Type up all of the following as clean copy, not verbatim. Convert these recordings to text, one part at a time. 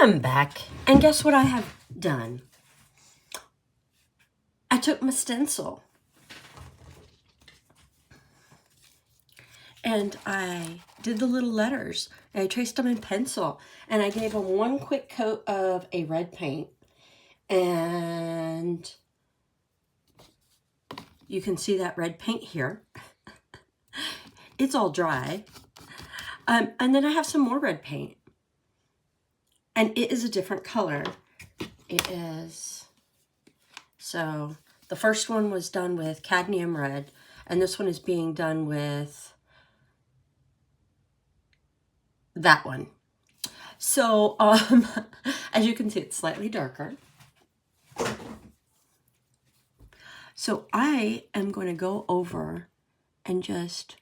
I'm back, and guess what I have done? I took my stencil and I did the little letters, and I traced them in pencil, and I gave them one quick coat of a red paint, and you can see that red paint here. It's all dry. And then I have some more red paint, and it is a different color. It is, so the first one was done with cadmium red, and this one is being done with that one. So, as you can see, it's slightly darker. So I am going to go over and just,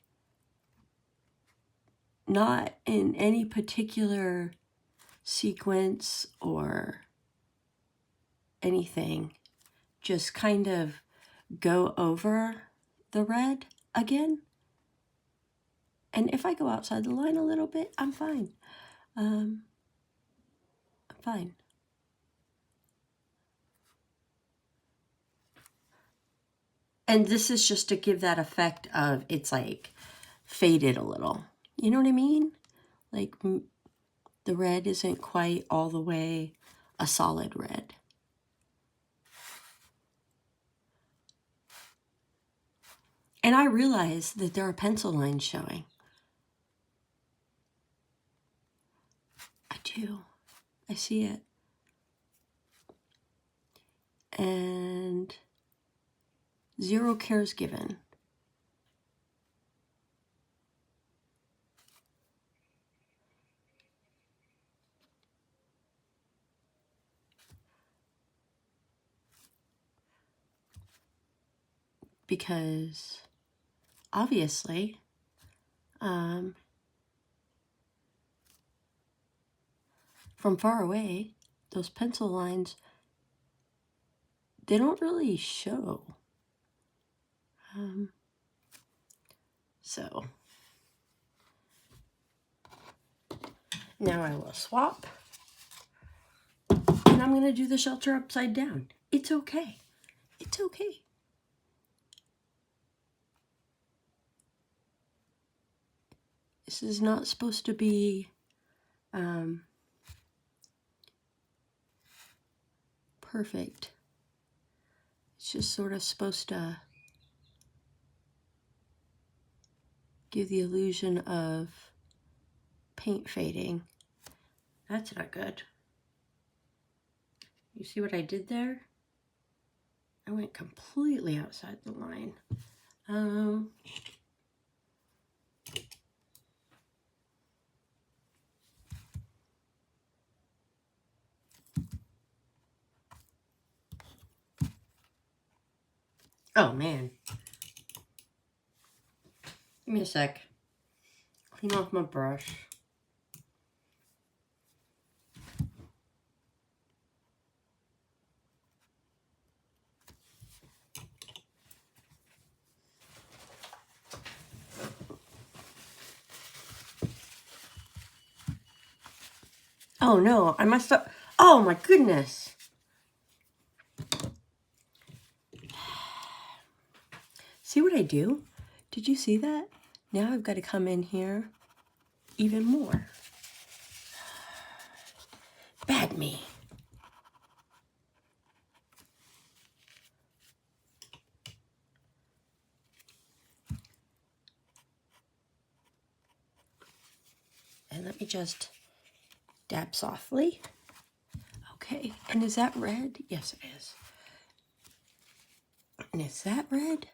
not in any particular sequence or anything, just kind of go over the red again. And if I go outside the line a little bit, I'm fine. I'm fine. And this is just to give that effect of it's like faded a little. You know what I mean? Like the red isn't quite all the way a solid red. And I realize that there are pencil lines showing. I do. I see it. And 0 cares given. Because obviously, from far away, those pencil lines, they don't really show. So now I will swap, and I'm going to do the shelter upside down. It's okay. It's okay. This is not supposed to be perfect. It's just sort of supposed to give the illusion of paint fading. That's not good. You see what I did there? I went completely outside the line. Oh man. Give me a sec. Clean off my brush. Oh no, I messed up. Oh my goodness. See what I do? Did you see that? Now I've got to come in here even more. Bad me. And let me just dab softly. Okay, and is that red? Yes, it is. And is that red?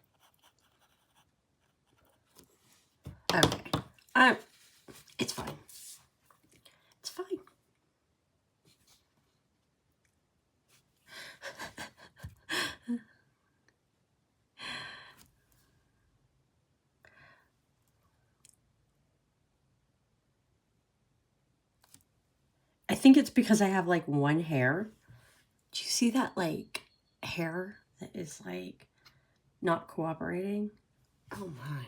Okay, it's fine. It's fine. I think it's because I have like one hair. Do you see that like hair that is like not cooperating? Oh my.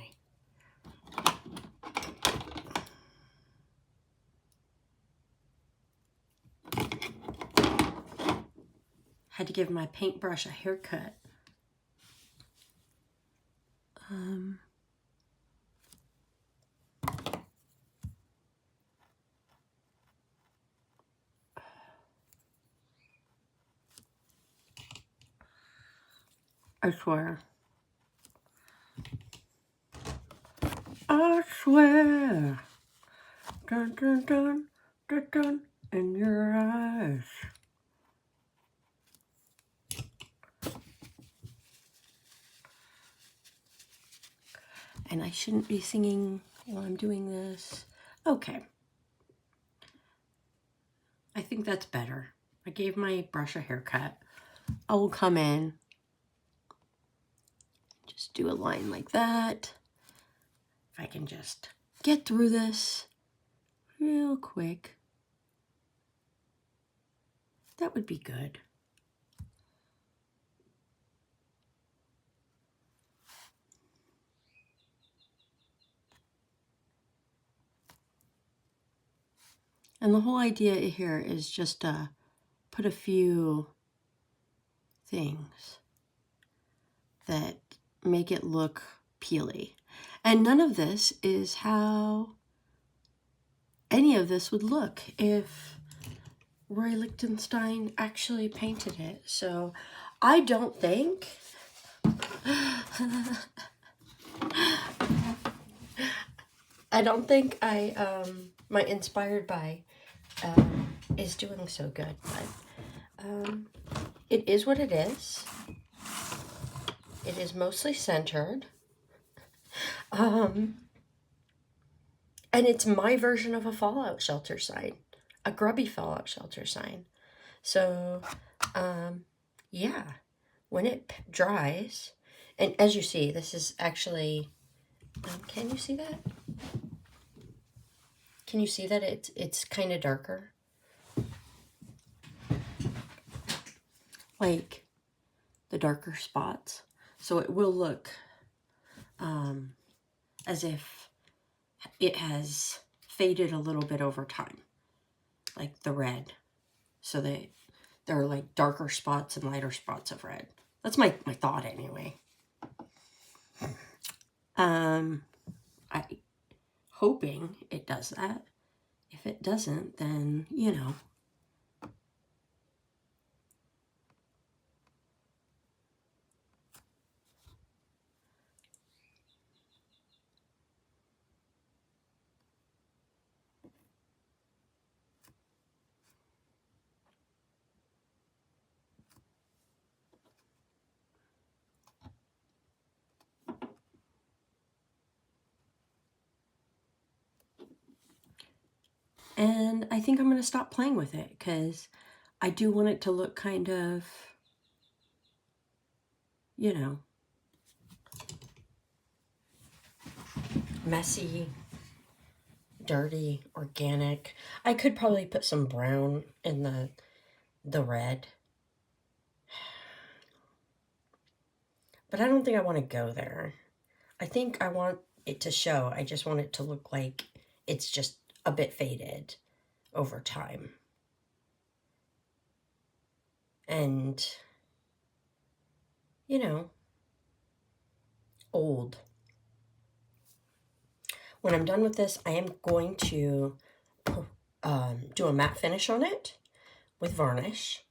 Had to give my paintbrush a haircut. I swear. I swear. Dun dun dun dun dun in your eyes. And I shouldn't be singing while I'm doing this. Okay. I think that's better. I gave my brush a haircut. I will come in, just do a line like that. If I can just get through this real quick, that would be good. And the whole idea here is just to put a few things that make it look peely. And none of this is how any of this would look if Roy Lichtenstein actually painted it. So I don't think my Inspired By is doing so good, but it is what it is. It is mostly centered. And it's my version of a fallout shelter sign, a grubby fallout shelter sign. So, yeah, when it dries, and as you see, this is actually, can you see that? Can you see that it's kind of darker? Like the darker spots. So it will look as if it has faded a little bit over time, like the red. So there are like darker spots and lighter spots of red. That's my thought anyway. I hoping it does that. If it doesn't, then, you know. And I think I'm going to stop playing with it because I do want it to look kind of, you know, messy, dirty, organic. I could probably put some brown in the red. But I don't think I want to go there. I think I want it to show. I just want it to look like it's just a bit faded over time. And, you know, old. When I'm done with this, I am going to do a matte finish on it with varnish.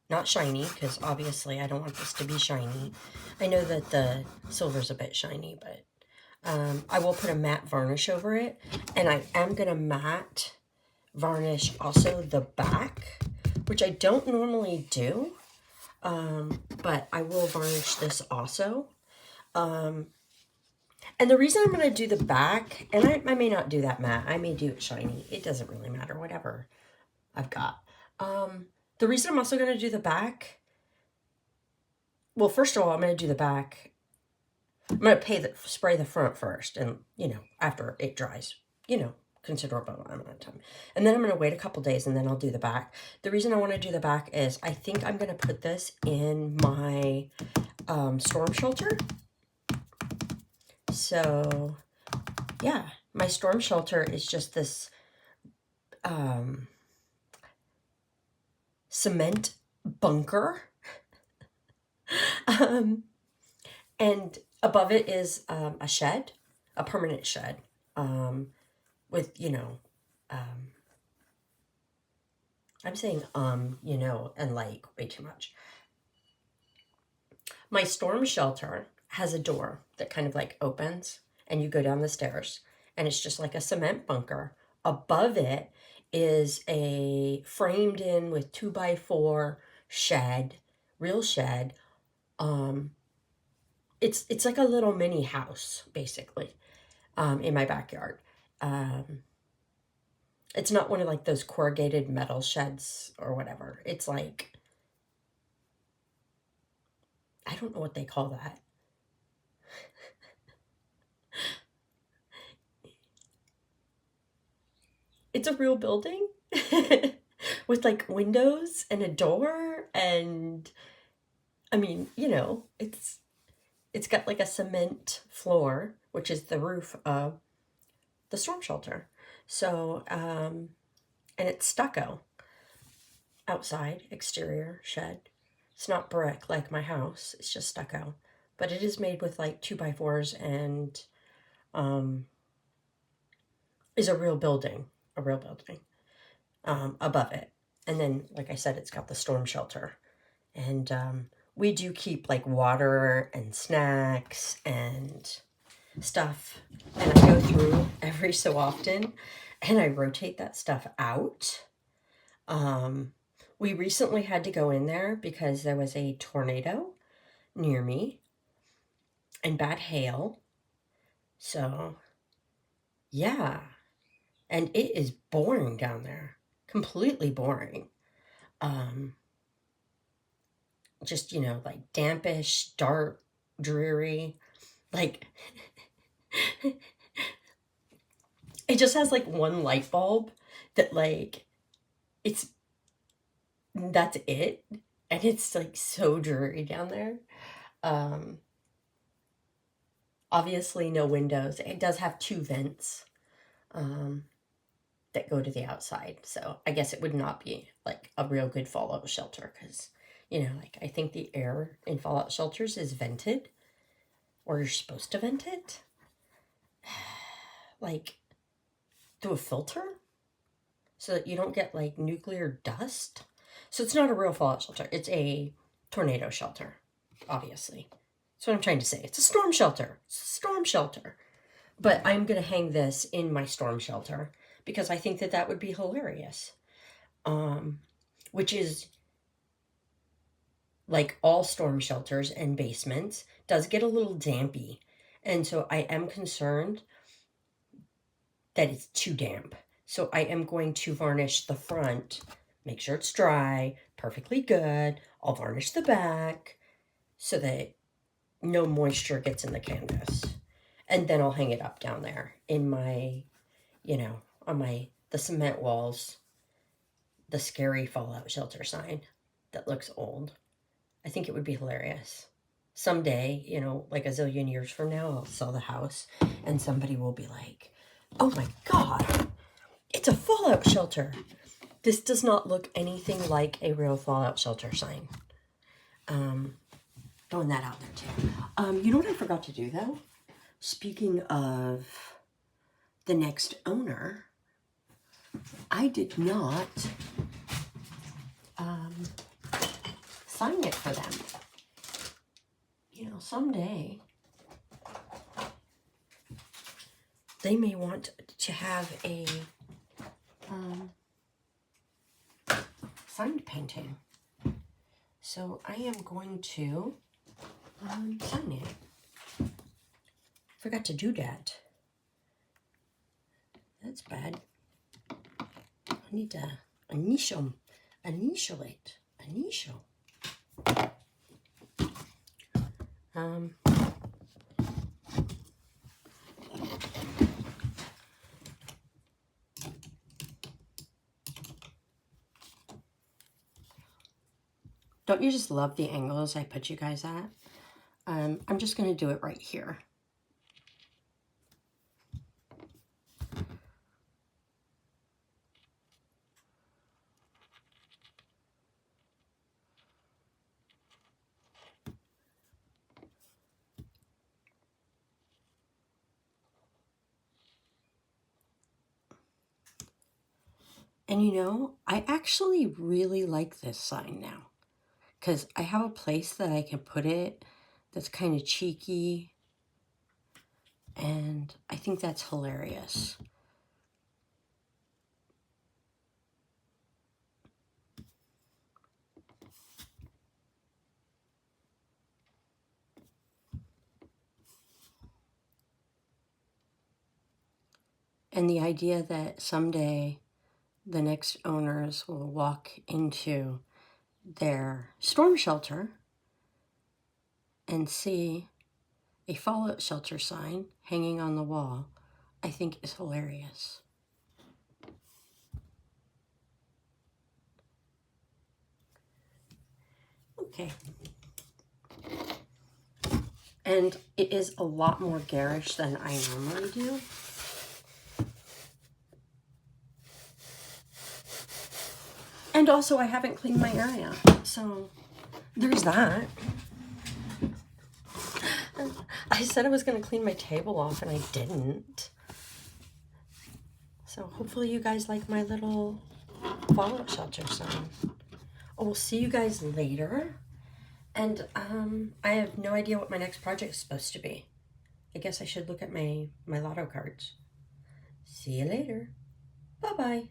Not shiny, because obviously I don't want this to be shiny. I know that the silver's a bit shiny, but I will put a matte varnish over it. And I am going to matte varnish also the back, which I don't normally do. But I will varnish this also. And the reason I'm going to do the back, and I may not do that matte. I may do it shiny. It doesn't really matter, whatever I've got. The reason I'm also going to do the back, well, first of all, I'm going to do the back. I'm going to spray the front first, and, you know, after it dries, you know, considerable amount of time. And then I'm going to wait a couple days, and then I'll do the back. The reason I want to do the back is I think I'm going to put this in my storm shelter. So, yeah, my storm shelter is just this cement bunker Um, and above it is a shed, a permanent shed, with, you know, um, I'm saying, you know, and like way too much. My storm shelter has a door that kind of like opens and you go down the stairs and it's just like a cement bunker. Above it is a framed in with 2x4 shed, real shed. Um, it's like a little mini house basically, in my backyard. Um, it's not one of like those corrugated metal sheds or whatever. It's like, I don't know what they call that. It's a real building with like windows and a door, and I mean, you know, it's got like a cement floor, which is the roof of the storm shelter. So, and it's stucco outside, exterior shed. It's not brick like my house, it's just stucco. But it is made with like 2x4s and um, is a real building, above it. And then, like I said, it's got the storm shelter. And we do keep like water and snacks and stuff. And I go through every so often and I rotate that stuff out. We recently had to go in there because there was a tornado near me and bad hail. So, yeah. And it is boring down there. Completely boring. Just, you know, like dampish, dark, dreary. Like, it just has like one light bulb that like, that's it. And it's like so dreary down there. Um, Obviously no windows. It does have 2 vents that go to the outside. So I guess it would not be like a real good fallout shelter because, you know, like I think the air in fallout shelters is vented, or you're supposed to vent it like through a filter so that you don't get like nuclear dust. So it's not a real fallout shelter. It's a tornado shelter, obviously. That's what I'm trying to say. It's a storm shelter. It's a storm shelter. But I'm going to hang this in my storm shelter because I think that that would be hilarious. Which is like all storm shelters and basements, does get a little dampy. And so I am concerned that it's too damp. So I am going to varnish the front, make sure it's dry, perfectly good. I'll varnish the back so that no moisture gets in the canvas. And then I'll hang it up down there in my, you know, on the cement walls, the scary fallout shelter sign that looks old. I think it would be hilarious. Someday, you know, like a zillion years from now, I'll sell the house and somebody will be like, oh my God, it's a fallout shelter. This does not look anything like a real fallout shelter sign. Throwing that out there too. You know what I forgot to do though? Speaking of the next owner, I did not sign it for them. You know, someday they may want to have a signed painting. So I am going to sign it. Forgot to do that. That's bad. I need to initial it. Don't you just love the angles I put you guys at? I'm just going to do it right here. And you know, I actually really like this sign now because I have a place that I can put it that's kind of cheeky, and I think that's hilarious. And the idea that someday the next owners will walk into their storm shelter and see a fallout shelter sign hanging on the wall, I think is hilarious. Okay. And it is a lot more garish than I normally do. And also I haven't cleaned my area, so there's that. I said I was going to clean my table off and I didn't. So hopefully you guys like my little fallout shelter sign. Oh, we'll see you guys later. And I have no idea what my next project is supposed to be. I guess I should look at my lotto cards. See you later. Bye-bye.